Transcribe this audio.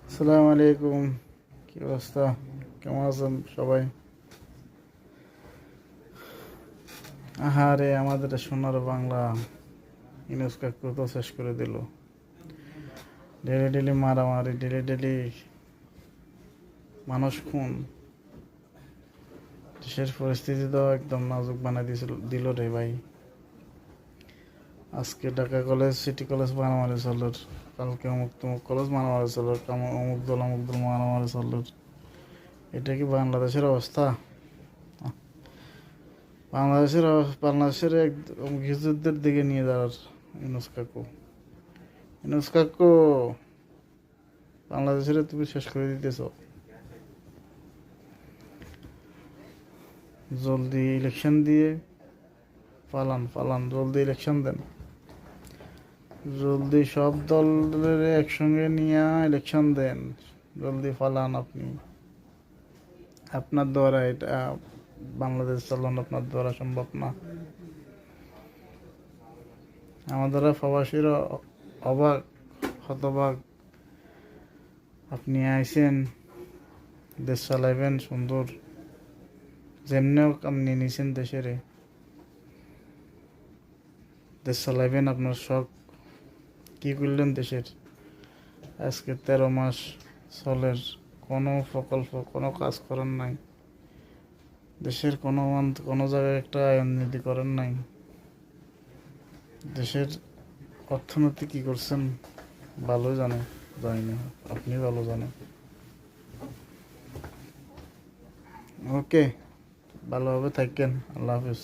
আসসালামু আলাইকুম। কি অবস্থা? কেমন আছেন সবাই? আহারে, আমাদের সোনার বাংলা ইউনেস্কো তো শেষ করে দিল। ডেলি ডেলি মারামারি, ডেলি ডেলি মানুষ খুন। দেশের পরিস্থিতি তো একদম নাজুক বানাই দিল রে ভাই। আজকে ঢাকা কলেজ, সিটি কলেজ মারামারি চলল, কালকে অমুক তমুক কলেজ মারামারি চলল, অমুক দল মারামারি চলল। এটা কি বাংলাদেশের অবস্থা? বাংলাদেশের একদম গৃহযুদ্ধের দিকে নিয়ে যাওয়ার ইউনুস কাকু বাংলাদেশের তুমি শেষ করে দিতেছ। জলদি ইলেকশন দিয়ে পালান, জলদি ইলেকশন দেন, জলদি সব দলের একসঙ্গে নিয়ে ইলেকশন দেন, জলদি পালান। আপনার দ্বারা এটা বাংলাদেশ চালানো আপনার দ্বারা সম্ভব না। আমাদের প্রবাসীর অবাক হতবাক। আপনি আইসেন, দেশ চালাইবেন সুন্দর, যেমনিও আপনি নিছেন দেশ চালাইবেন আপনার শখ। কি করলেন দেশের? আজকে 13 মাস চলের কোনো প্রকল্প, কোনো কাজ করেন নাই। দেশের কোনো জায়গায় একটা আইন নীতি করেন নাই। দেশের অর্থনীতি কি করছেন ভালো জানি না, আপনি ভালো জানেন। ওকে, ভালোভাবে থাকেন। আল্লাহ হাফিজ।